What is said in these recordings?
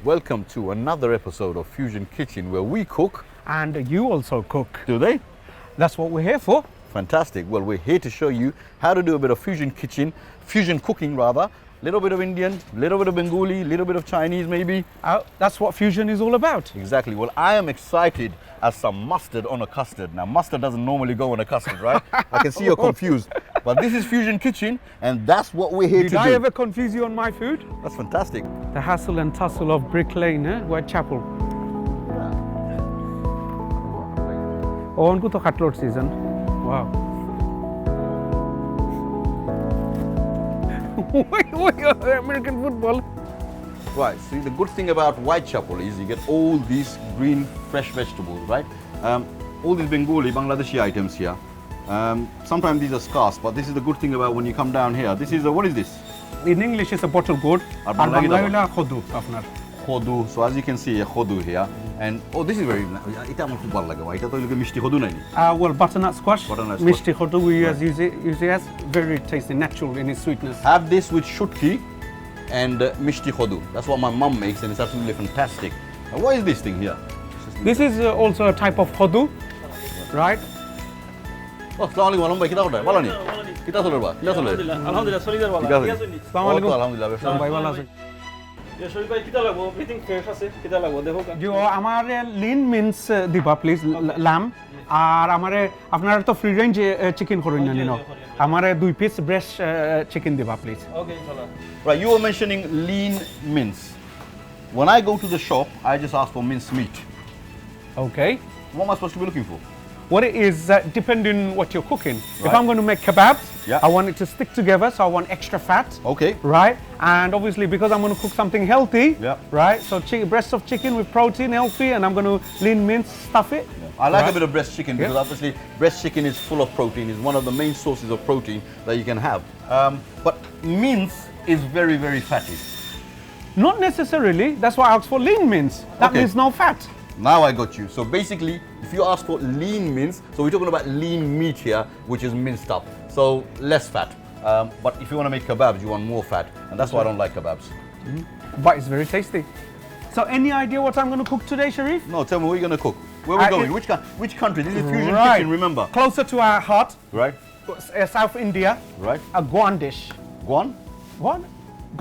Welcome to another episode of Fusion Kitchen where we cook. And you also cook. Do they? That's what we're here for. Fantastic. Well, we're here to show you how to do a bit of fusion cooking rather. Little bit of Indian, little bit of Bengali, little bit of Chinese maybe. That's what fusion is all about. Exactly. Well, I am excited as some mustard on a custard. Now, mustard doesn't normally go on a custard, right? I can see you're confused. But this is Fusion Kitchen and that's what we're here to do. Did I ever confuse you on my food? That's fantastic. The hassle and tussle of Brick Lane, Whitechapel. Oh, on to cutlet season. Wow. American football. Right, see the good thing about Whitechapel is you get all these green fresh vegetables, right? All these Bengali, Bangladeshi items here. Sometimes these are scarce, but this is the good thing about when you come down here. This is what is this? In English it's a bottle gourd. Ar Bangla khodu apnar. Khodu. So as you can see, a khodu here. And oh, this is very nice. Ita amar khub bhalo lage. Ita to look mishti khodu nai. Well, butternut squash. Butternut squash. Mishti khodu we use it as very tasty, natural in its sweetness. Have this with shutki and mishti khodu. That's what my mum makes and it's absolutely fantastic. Now, what is this thing here? This is also a type of khodu, right? Oh, assalamualaikum bhai, kita hoda? Balo ni? Kita solar ba? Kita solar? Alhamdulillah, solidar wala. Assalamualaikum. Alhamdulillah. Bhai bhalo aছেন? শরীফ ভাই কিটা লাগবো? Everything fresh আছে। কিটা লাগবো দেখো কা। জি আমার Lin means দিবা প্লিজ ল্যাম আর আমারে আপনারা তো ফ্রি রেঞ্জ চিকেন করুন না নিনো আমারে 2 পিস ব্রেস্ট চিকেন দিবা প্লিজ ওকে ইনশাআল্লাহ Right, you were mentioning lean mince. When I go to the shop, I just ask for mince meat. Okay What am I supposed to be looking for? what it is depending what you're cooking if Right. I'm going to make kebabs Yeah. I want it to stick together so I want extra fat Okay. right and obviously because I'm going to cook something healthy Yeah. right so breast of chicken with protein healthy and I'm going to lean mince stuff it I like Right. a bit of breast chicken because obviously breast chicken is full of protein. It's one of the main sources of protein that you can have. But mince is very, very fatty. not necessarily that's why I asked for lean mince that Okay. means no fat. Now I got you. So basically, if you ask for lean mince, so we're talking about lean meat here, which is minced up. So less fat. But if you want to make kebabs, you want more fat. And that's why I don't like kebabs. But it's very tasty. So any idea what I'm going to cook today, Sharif? No, tell me what you're going to cook. Where are we going? Which country? This is Fusion Kitchen, remember? Closer to our heart, Right? South India, Right? a Goan dish. Guan? What?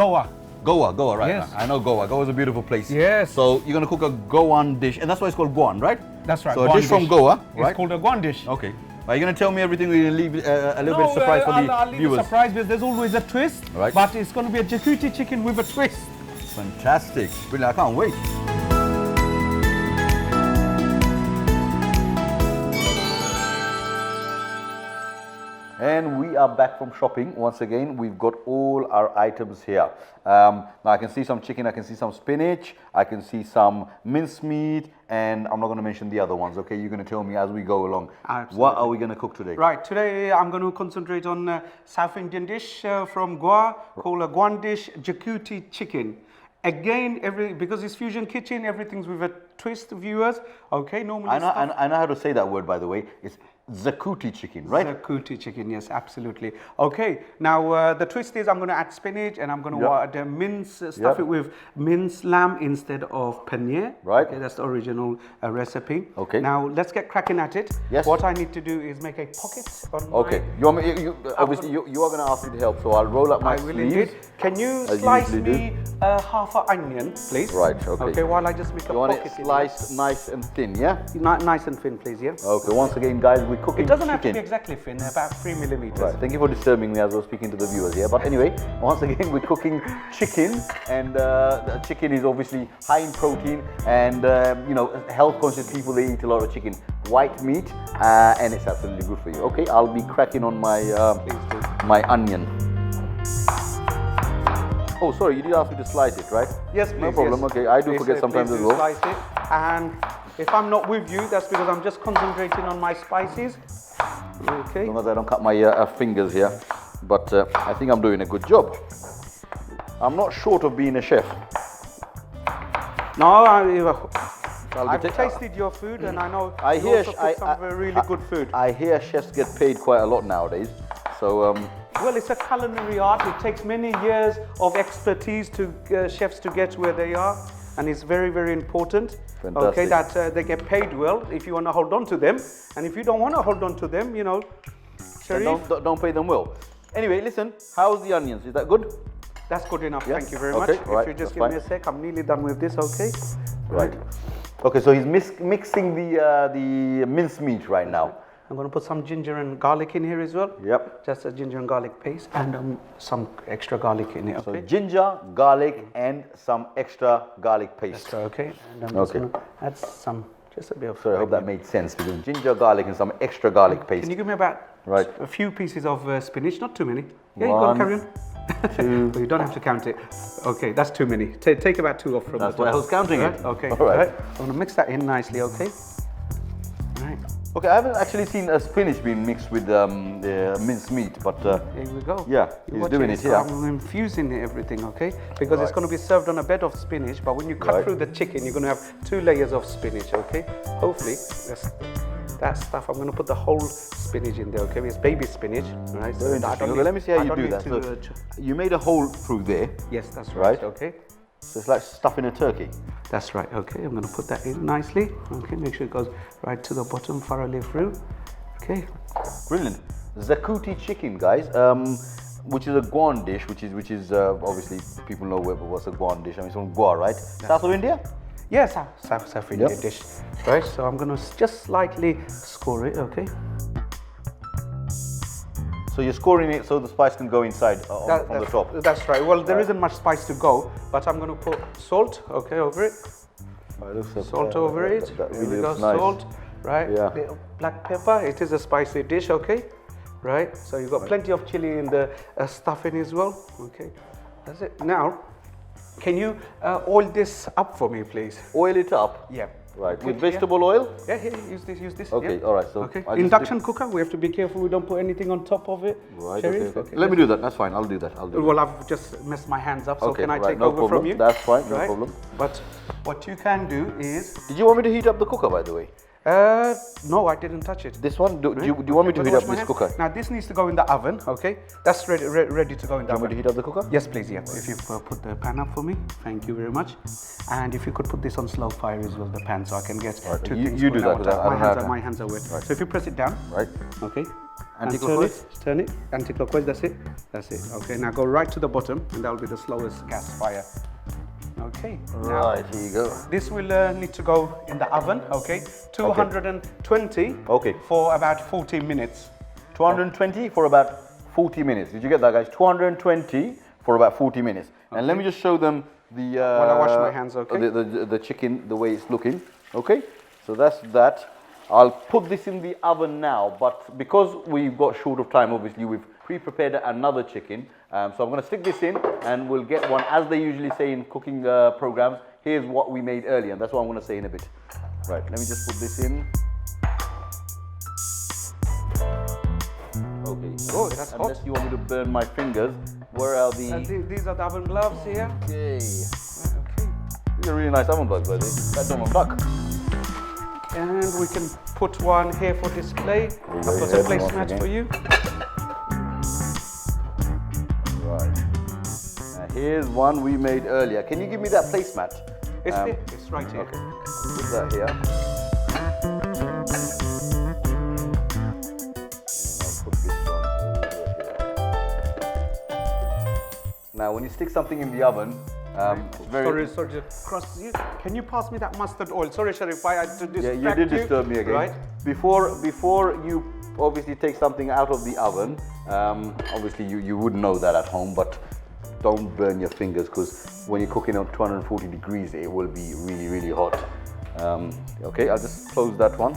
Goa. Goa, right? Yes. I know Goa. Goa is a beautiful place. Yes. So you're going to cook a Goan dish, and that's why it's called Guan, right? That's right. So a Goan dish from Goa, It's right? called a Goan dish. Okay. Are you going to tell me everything? We're going to leave a little bit of surprise for the I'll leave viewers. a surprise because there's always a twist. Right. But it's going to be a jacuti chicken with a twist. Fantastic. Really, I can't wait. And we are back from shopping. Once again, we've got all our items here. Now I can see some chicken, I can see some spinach, I can see some mincemeat, and I'm not going to mention the other ones, okay? You're going to tell me as we go along. Absolutely. What are we going to cook today? Right, today I'm going to concentrate on South Indian dish from Goa called a Goan dish, jacuti chicken. Again, because it's Fusion Kitchen, everything's with a twist, viewers. Okay, normally I know how to say that word, by the way. It's Zakuti chicken, right? Zakuti chicken, yes, absolutely. Okay, now the twist is I'm going to add spinach and I'm going to add mince, stuff it with minced lamb instead of paneer. Right. Okay, that's the original recipe. Okay. Now let's get cracking at it. Yes. What I need to do is make a pocket on Okay. You want me, obviously you are going to ask me to help, so I'll roll up my I will sleeves. indeed. Can you As you slice usually me half an onion, please? Right, okay. Okay, while I just make a You want pocket it in sliced nice and thin, yeah? here. Nice and thin, please, yeah? Okay, once again, guys, we're cooking It doesn't have to chicken. be exactly thin, about 3 millimeters. Right, thank you for disturbing me as I was speaking to the viewers here. But anyway, once again, we're cooking chicken, and the chicken is obviously high in protein, and you know, health-conscious people, they eat a lot of chicken. White meat, and it's absolutely good for you. Okay, I'll be cracking on my my onion. Oh, sorry, you did ask me to slice it, right? Yes, please. No problem. Yes. Okay, I do Please, forget sometimes please as do well. Slice it. And if I'm not with you, that's because I'm just concentrating on my spices. Okay. As long as I don't cut my fingers here. But I think I'm doing a good job. I'm not short of being a chef. No, I've ta- tasted your food and I know I you hear also cook some really good food. I hear chefs get paid quite a lot nowadays. So Well, it's a culinary art. It takes many years of expertise to chefs to get where they are, and it's very, very important. Okay, Fantastic. that they get paid well if you want to hold on to them, and if you don't want to hold on to them, you know, then Sharif, don't pay them well. Anyway, listen. How's the onions? Is that good? that's good enough. Yeah? Thank you very Okay, much. right, If you just that's give me a sec, I'm nearly done with this. Okay. Right. Okay, so he's mixing the minced meat right now. I'm going to put some ginger and garlic in here as well. Yep. Just a ginger and garlic paste, and some extra garlic in it. So Okay. ginger, garlic, and some extra garlic paste. So, okay. And I'm just Okay. going to add just a bit of. Sorry, I hope that made sense. Because ginger, garlic, and some extra garlic paste. Can you give me about Right. a few pieces of spinach? Not too many. Yeah, you One, go carry on. two. But you don't have to count it. Okay, that's too many. Take about 2 off from That's the why top. I was counting Right, it. Okay. All right. I'm going to mix that in nicely. Okay. Right. Okay, I haven't actually seen a spinach being mixed with the minced meat, but Here we go. yeah, You he's watch doing it So here. I'm infusing everything, okay? Because it's Right. going to be served on a bed of spinach, but when you cut Right. through the chicken, you're going to have 2 layers of spinach, okay? Hopefully, that stuff, I'm going to put the whole spinach in there, okay? It's baby spinach, right? Very I interesting. don't Okay, need- let me see how I you don't do need that. to, So you made a hole through there, yes, that's right, Right. okay? so it's like stuffing a turkey. That's right, okay? I'm going to put that in nicely, okay? Make sure it goes right to the bottom, thoroughly through, okay? Brilliant. Zakuti chicken, guys, which is a Guan dish, which is obviously people know what's a Guan dish. I mean, it's from Goa, right? South of India. Yes, South Indian Yep. dish, right? So I'm going to just slightly score it, okay? So you're scoring it so the spice can go inside on the top. That's right. Well, there not much spice to go, but I'm going to put salt, okay, over it. It looks like, Salt over it. That Here really we go. looks nice. Salt, right? Yeah. Bit of black pepper. It is a spicy dish, okay? Right. So you've got plenty of chili in the stuffing as well. Okay. That's it. Now, can you oil this up for me, please? Oil it up. Yeah. Right. Okay, With yeah. vegetable oil. Yeah, here, use this. Okay, yeah. all right, so okay. I just Induction cooker. We have to be careful we don't put anything on top of it. Right. Sharif? Okay. Let me do that. That's fine. I'll do that. Well, I've just messed my hands up, so Okay, can I right, take no over problem. from you? That's fine, no Right? problem. But what you can do is, Did you want me to heat up the cooker, by the way? no, I didn't touch it. This one? Do you want me to Gonna heat wash up my this hands. cooker? Now this needs to go in the oven, okay? That's ready to go in the Do you want me oven. to heat up the cooker? Yes, please, yeah. If you put the pan up for me, thank you very much. And if you could put this on slow fire as well, the pan, so I can get Right, two you- things you do going that, at 'cause I one don't time. have My hands are wet. Right. So if you press it down, Right. okay? Anti-clockwise? And turn it, anti-clockwise, that's it. That's it, okay. Now go right to the bottom, and that'll be the slowest gas fire. Okay. Now, Right, here you go. this will need to go in the oven, okay? 220 Okay. for about 40 minutes. 220 for about 40 minutes. Did you get that, guys? 220 for about 40 minutes. And let me just show them the While I wash my hands, okay? the chicken, the way it's looking. Okay, so that's that. I'll put this in the oven now, but because we've got short of time, obviously we've pre-prepared another chicken. So I'm going to stick this in, and we'll get one, as they usually say in cooking programs. Here's what we made earlier, and that's what I'm going to say in a bit. Right, let me just put this in. Okay. Oh, that's hot. Unless you want me to burn my fingers, where are the? These are the oven gloves here. Okay. Okay. These are really nice oven gloves, by the way. That's Donald Duck. And we can put one here for display. I've go, got yeah, a once placemat again. for you. Right. Now here's one we made earlier. Can you give me that placemat? It's here. It's right here. Okay. Put that here. I'll put this one over here. Now, when you stick something in the oven, it's very. Sorry, just cross you. Can you pass me that mustard oil? Sorry, Sharif, I had to distract Yeah, you did disturb me again. Right? Before you obviously take something out of the oven, obviously you would know that at home, but don't burn your fingers, because when you're cooking at 240 degrees, it will be really, really hot. Okay, I'll just close that one.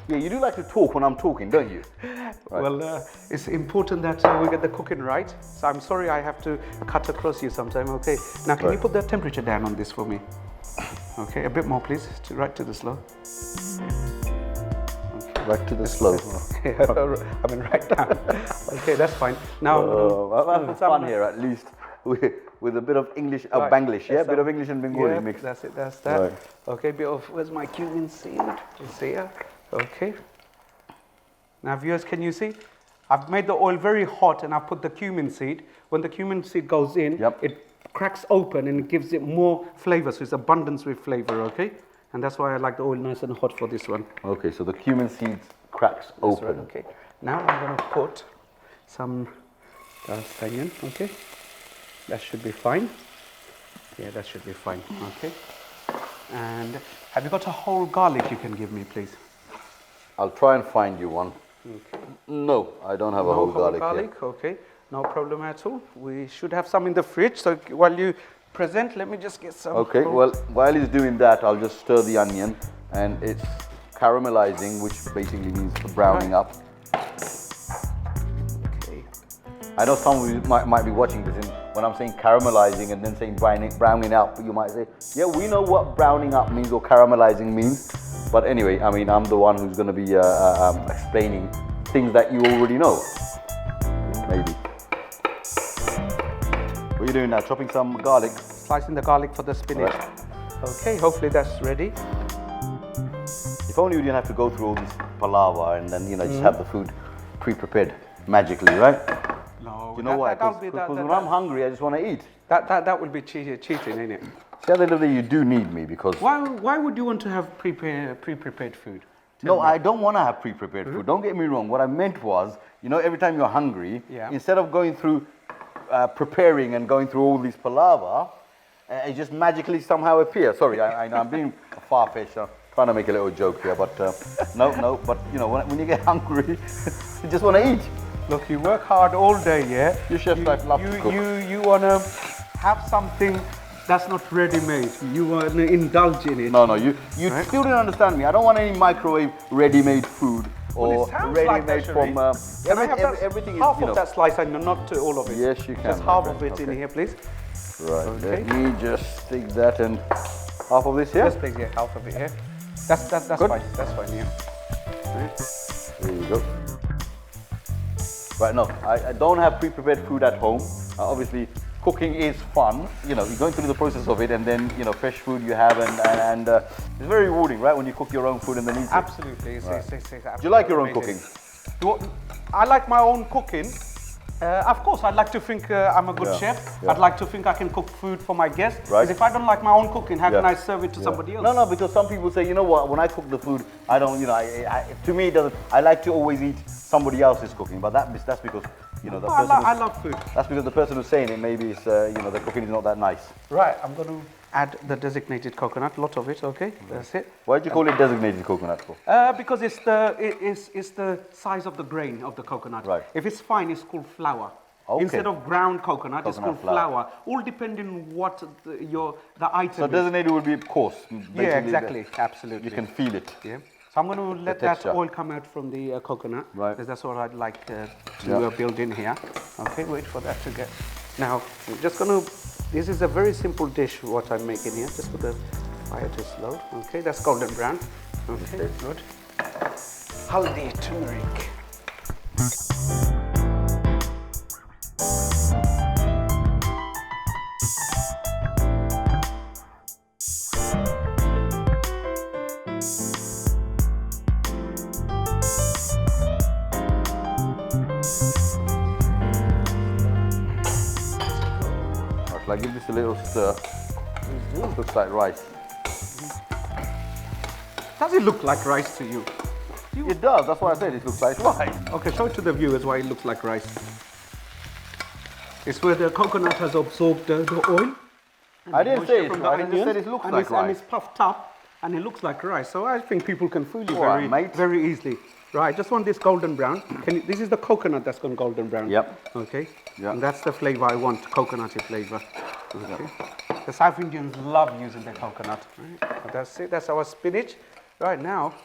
Yeah, you do like to talk when I'm talking, don't you? Right. Well, it's important that we get the cooking right. So I'm sorry I have to cut across you sometime. Okay. Now, can you Right. put the temperature down on this for me? Okay, a bit more, please. Right to the slow. Okay. Back to the slow. I mean, right down. Okay, that's fine. Now, I'm having fun here at least with a bit of English, Right. Banglish, yeah? That's Bit of English and Bengali yeah, mixed. that's it, that's that. Right. Okay, bit of, where's my cumin seed? It's here. Okay. Now, viewers, can you see? I've made the oil very hot and I've put the cumin seed. When the cumin seed goes in, it cracks open and it gives it more flavor, so it's abundance with flavor, okay? And that's why I like the oil nice and hot for this one. Okay, so the cumin seeds cracks open. Right, okay. Now I'm going to put some onion, okay? That should be fine. Yeah, that should be fine, okay? And have you got a whole garlic you can give me, please? I'll try and find you one. Okay. No, I don't have a whole garlic here. Okay, no problem at all. We should have some in the fridge, so while you present, let me just get some. Okay, well, while he's doing that, I'll just stir the onion, and it's caramelizing, which basically means browning up. Okay. I know some of you might be watching this, and when I'm saying caramelizing and then saying browning up, you might say, yeah, we know what browning up means or caramelizing means. But anyway, I mean, I'm the one who's going to be explaining things that you already know. Maybe. What are you doing now? Chopping some garlic? Slicing the garlic for the spinach. Right. Okay, hopefully that's ready. If only you didn't have to go through all this palaver and then, just have the food pre-prepared magically, right? No, You know why? That'll Because be when I'm hungry, I just want to eat. that will be cheating, isn't it? See, at the end of the day, you do need me because... Why would you want to have pre-prepared food? No, I don't want to have pre-prepared food. Don't get me wrong. What I meant was, every time you're hungry, instead of going through preparing and going through all these palaver, it just magically somehow appears. Sorry, I know I'm being far-fetched. I'm trying to make a little joke here, but no. But when you get hungry, you just want to eat. Look, you work hard all day, yeah? Your chef's life loves to cook. You want to have something that's not ready-made. You want to indulge in it. No, you still didn't understand me. I don't want any microwave ready-made food or ready-made from... everything half is, of that slice, and not all of it. Yes, you can. Just half of it in here, please. Right, Okay. let me just take that and half of this here. Just take half of it here. That's Good. fine. That's fine, yeah. Right. There you go. Right, no, I don't have pre-prepared food at home. Obviously, cooking is fun. You're going through the process of it, and then fresh food you have, and it's very rewarding, right? When you cook your own food and then eat it. Absolutely. Right. It's Do you like your own amazing. cooking? I like my own cooking. Of course, I'd like to think I'm a good chef. Yeah. I'd like to think I can cook food for my guests. Right. Because if I don't like my own cooking, how can Yeah. I serve it to somebody else? No, because some people say, you know what, when I cook the food, I don't, to me, it doesn't, I like to always eat somebody else's cooking, but that's because, the No, person I love food. that's because the person who's saying it, maybe it's, the cooking is not that nice. Right, I'm going to add the designated coconut, lot of it, okay? That's it. Why do you call it designated coconut for? Because it's the size of the grain of the coconut. Right. If it's fine, it's called flour. Okay. Instead of ground coconut, it's Coconut called flour. All depending on what the item So is. designated would be coarse. Basically, Yeah, exactly. Absolutely. You can feel it. Yeah. So I'm going to let that texture. oil come out from the coconut. Right. Because that's what I'd like to Yeah. build in here. Okay, wait for that to get. Now, I'm just going to. This is a very simple dish what I'm making here. Just put the fire to slow. Okay, that's golden brown. Okay, good. Haldi turmeric. Right, shall I give this a little stir? Looks like rice. Does it look like rice to you? It does, that's why I said it looks like rice. Okay, show it to the viewers why it looks like rice. It's where the coconut has absorbed the oil. I didn't say moisture it, from the I just onions, said it looks and like it's, And rice. it's puffed up and it looks like rice. So I think people can fool you All right, mate. very easily. Right, just want this golden brown. This is the coconut that's gone golden brown. Yep. Okay. Yep. And that's the flavor I want, coconutty flavor. Okay. The South Indians love using their coconut. Right. That's it. That's our spinach. Right now,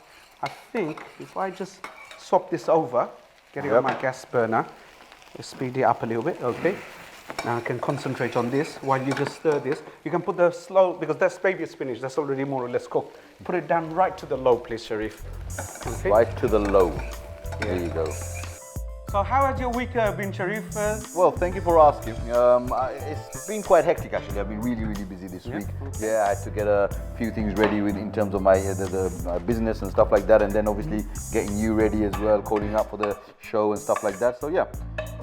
I think if I just swap this over, get it on my gas burner, speed it up a little bit. Okay. Now I can concentrate on this while you just stir this. You can put the slow, because that's baby spinach, that's already more or less cooked. put it down right to the low, please, Sharif. Okay. Right to the low. There you go. So how has your week been, Sharif? Well, thank you for asking. It's been quite hectic actually. I've been really busy this week. Yeah, I had to get a few things ready in terms of my the business and stuff like that, and then obviously getting you ready as well, calling up for the show and stuff like that. So yeah,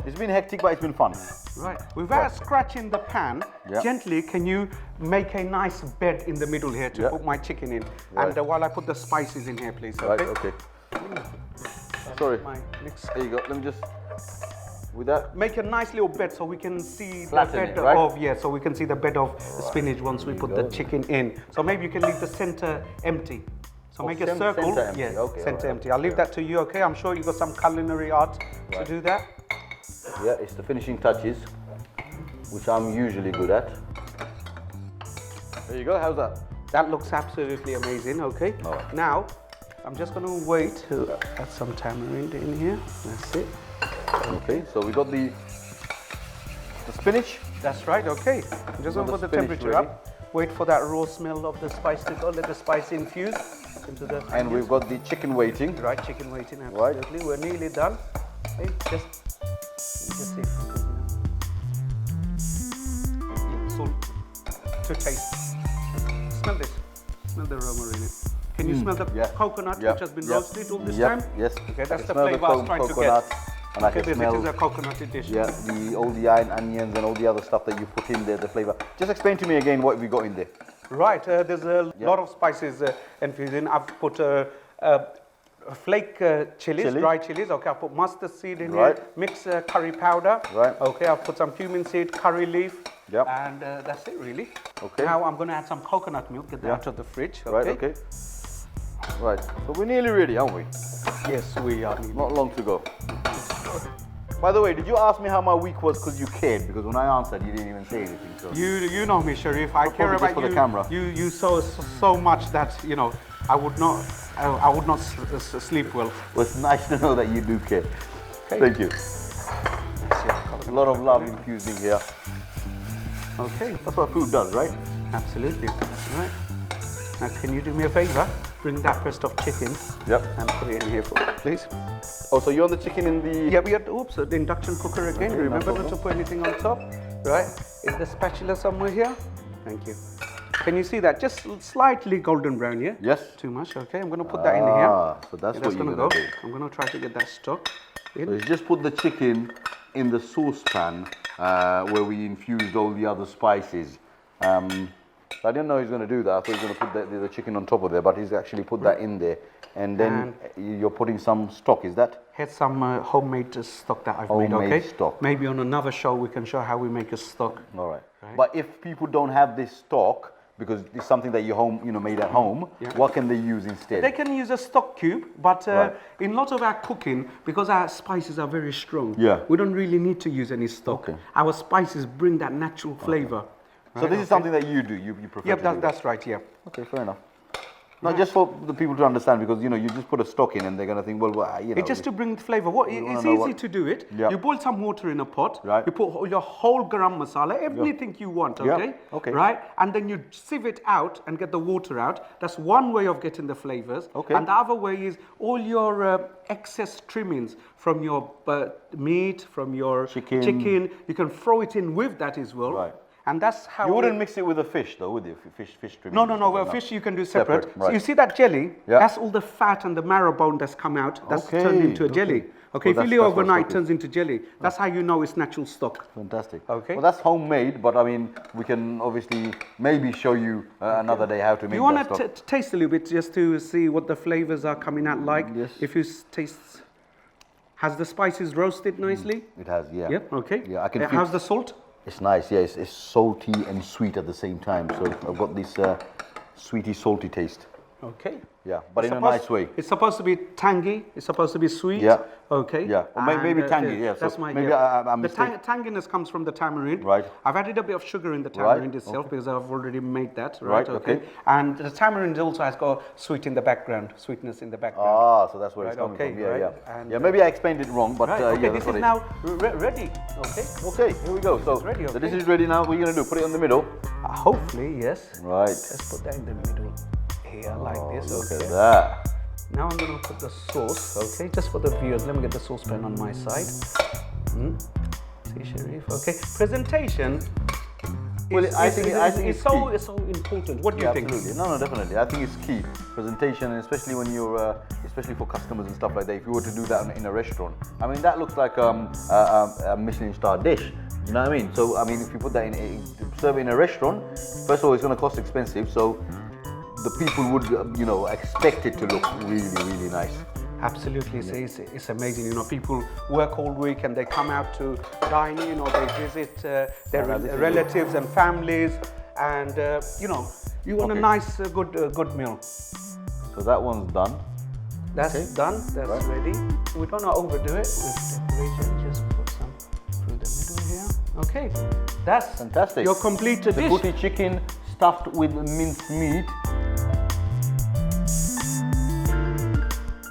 it's been hectic, but it's been fun. Right. Without scratching the pan, gently, can you make a nice bed in the middle here to put my chicken in? Right. And while I put the spices in here, please. Right. Okay. Okay. Sorry. My mix. There you go. Let me just with that. Make a nice little bed so we can see Flatten the bed it, right? of so we can see the bed of spinach once we put the chicken in. So maybe you can leave the center empty. So make a circle. Center empty. Yeah, Okay, center right. empty. I'll leave that to you. Okay. I'm sure you got some culinary art to do that. Yeah, it's the finishing touches, which I'm usually good at. There you go. How's that? That looks absolutely amazing. Okay. All right. Now, I'm just going to wait to add some tamarind in here. That's it. Okay. So we got the spinach. That's right. Okay. I'm just going to Got put the the spinach temperature ready. up. Wait for that raw smell of the spice to go. Let the spice infuse into the. And we've got the chicken waiting. right chicken waiting. Right. Absolutely. We're nearly done. Okay. Just see. Salt to taste. Smell this. Smell the aroma in it. Can you smell the coconut which has been roasted all this time? Yes. Okay, I that's can the smell flavor I was trying to coconut, get. And I Okay, can because it smell is a coconutty dish. all the onions and all the other stuff that you put in there, the flavor. Just explain to me again what we got in there. Right, there's a lot of spices infused in. I've put flake chilies, dry chilies. Okay, I've put mustard seed in here, mixed curry powder. Right. Okay, I've put some cumin seed, curry leaf. Yep. And that's it really. Okay. Now I'm going to add some coconut milk, get that out of the fridge. Okay. Right, okay. Right, so we're nearly ready, aren't we? Yes, we are. Not long to go. By the way, did you ask me how my week was because you cared? Because when I answered, you didn't even say anything. So. You know me, Sharif. I care probably just about for you. the camera. You so much that I would not sleep well. Well, it's nice to know that you do care. Okay. Thank you. A lot of love infusing here. Okay. That's what food does, right? Absolutely. Right. Now, can you do me a favor? Bring that breast of chicken. Yep. And put it in here for me, please. Oh, so you want the chicken in the... Yeah, we had, the induction cooker again. Okay, Remember no not to put anything on top. Right. Is the spatula somewhere here? Thank you. Can you see that? Just slightly golden brown, yeah? Yes. Too much. Okay, I'm going to put that in here. So that's Yeah, what you're gonna going to do. I'm going to try to get that stuck in. So you just put the chicken in the saucepan where we infused all the other spices. I didn't know he was going to do that. I thought he was going to put the chicken on top of there, but he's actually put that in there. And then you're putting some stock, is that? Here's some homemade stock that I've made, Homemade okay? stock. Maybe on another show we can show how we make a stock. All right. But if people don't have this stock, because it's something that you made at home, what can they use instead? They can use a stock cube, but in a lot of our cooking, because our spices are very strong, we don't really need to use any stock. Okay. Our spices bring that natural flavor. So this is something that you do, you prefer Yep, to do. that's right, yeah. Okay, fair enough. Not just for the people to understand, because you just put a stock in and they're going to think, It's just to bring the flavor. It's easy to do it. Yep. You boil some water in a pot. Right. You put your whole garam masala, everything you want, okay? Yep. Okay. Right? And then you sieve it out and get the water out. That's one way of getting the flavors. Okay. And the other way is all your excess trimmings from your meat, from your chicken, you can throw it in with that as well. Right. And that's how You wouldn't mix it with the fish, though, would you? Fish trimming. No. Well, fish you can do separate. Right. So you see that jelly? Yeah. That's all the fat and the marrow bone that's come out. That's Okay, turned into a okay. jelly. Well, Okay, if you that's leave what overnight, stock it turns into jelly. That's how you know it's natural stock. Fantastic. Okay. Well, that's homemade, but I mean, we can obviously maybe show you another day how to make You want that to stock. taste a little bit just to see what the flavors are coming out like? Yes. If you taste, has the spices roasted nicely? It has, yeah. Yep, okay. Yeah, I can feel- How's the salt? It's nice, yeah. It's salty and sweet at the same time. So I've got this sweety, salty taste. Okay. Yeah, but in a nice way. It's supposed to be tangy. It's supposed to be sweet. Yeah. Okay. Yeah, or maybe tangy, yeah, so That's my maybe yeah. I'm The mistaken. tanginess comes from the tamarind. Right. I've added a bit of sugar in the Right, tamarind itself because I've already made that. Right, Right. okay. And the tamarind also has got sweetness in the background. Ah, so that's where it's Right, coming okay, from. Yeah, right. yeah. And, Yeah, maybe I explained it wrong, but Right. yeah, Okay. that's This what is it now ready. Okay. Okay, here we go. So, ready, so okay. this is ready now. What are you going to do? Put it in the middle? Hopefully, yes. Right. Let's put that in the middle here like this. Look Okay. at that. Now I'm going to put the sauce, okay, just for the viewers. Let me get the saucepan on my side. See, Sharif, okay. Presentation. I think it's it's so important. What do you think? Absolutely. No, definitely. I think it's key. Presentation, and especially when you're, especially for customers and stuff like that. If you were to do that in a restaurant, I mean, that looks like a Michelin star dish. You know what I mean? So, I mean, if you put that serve it in a restaurant, first of all, it's going to cost expensive. So, the people would, expect it to look really, really nice. Absolutely, it's amazing. You know, people work all week and they come out to dine in, or they visit their relatives and families, and you want a nice, good meal. So that one's done. That's done. That's ready. We don't want to overdo it with decoration. Just put some through the middle here. Okay, that's Fantastic. your complete dish. Djibouti chicken stuffed with minced meat.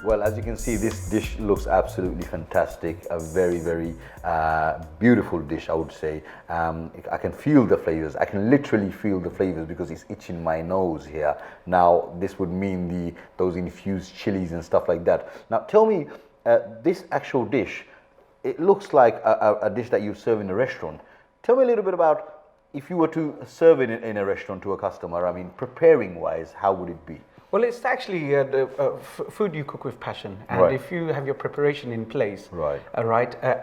Well, as you can see, this dish looks absolutely fantastic. A very, very beautiful dish, I would say. I can feel the flavors. I can literally feel the flavors because it's itching my nose here. Now, this would mean those infused chilies and stuff like that. Now, tell me, this actual dish, it looks like a dish that you serve in a restaurant. Tell me a little bit about if you were to serve it in a restaurant to a customer. I mean, preparing-wise, how would it be? Well, it's actually food you cook with passion, and Right. if you have your preparation in place, Right.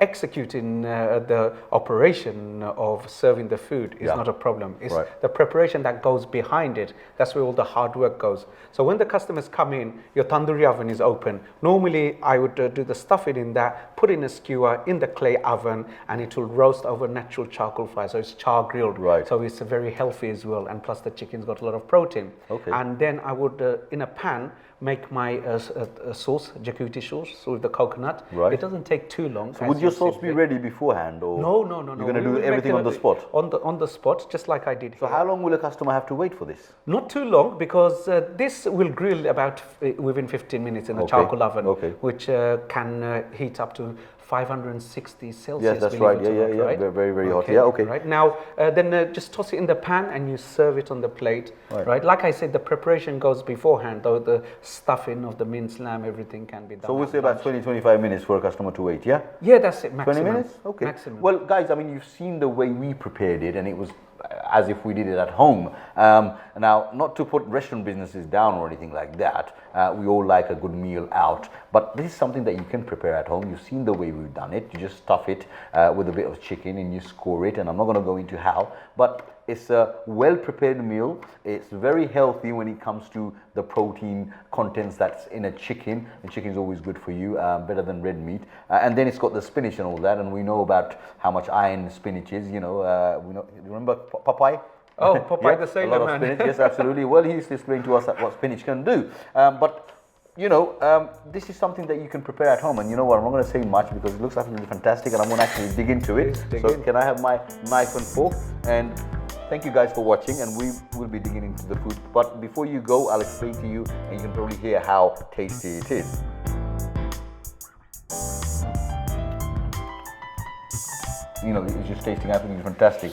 Executing the operation of serving the food is not a problem. It's the preparation that goes behind it. That's where all the hard work goes. So when the customers come in, your tandoori oven is open. Normally, I would do the stuffing in that, put in a skewer in the clay oven, and it will roast over natural charcoal fire. So it's char grilled. Right. So it's very healthy as well, and plus the chicken's got a lot of protein. Okay. And then I would, in a pan, make my sauce, Djibouti sauce with the coconut. Right. It doesn't take too long. So would your sauce be ready beforehand, or No. you're going to We do would everything make on the spot? On the spot, just like I did So here. how long will a customer have to wait for this? Not too long, because this will grill about within 15 minutes in a Okay, charcoal oven, okay. which can heat up to 560 Celsius. Yes, that's believe right. it or Yeah. not, right? Very, very hot. Yeah, okay. Right now, then just toss it in the pan and you serve it on the plate. Right. Like I said, the preparation goes beforehand, though the stuffing of the minced lamb, everything can be done. So we'll at say about lunch. 20-25 minutes for a customer to wait, yeah? Yeah, that's it. Maximum. 20 minutes? Okay. Maximum. Well, guys, I mean, you've seen the way we prepared it, and it was as if we did it at home. Now, not to put restaurant businesses down or anything like that. We all like a good meal out, but this is something that you can prepare at home. You've seen the way we've done it. You just stuff it with a bit of chicken and you score it, and I'm not going to go into how, but it's a well-prepared meal. It's very healthy when it comes to the protein contents that's in a chicken. The chicken is always good for you, better than red meat. And then it's got the spinach and all that, and we know about how much iron spinach is. You remember Popeye? Oh, Popeye the a Sailor lot of Man. spinach. Yes, absolutely. Well, he used to explain to us what spinach can do. But this is something that you can prepare at home. And you know what? I'm not going to say much because it looks absolutely fantastic, and I'm going to actually dig into it. Please dig in. Can I have my knife and fork? And thank you guys for watching, and we will be digging into the food. But before you go, I'll explain to you, and you can probably hear how tasty it is. It's just tasting absolutely fantastic.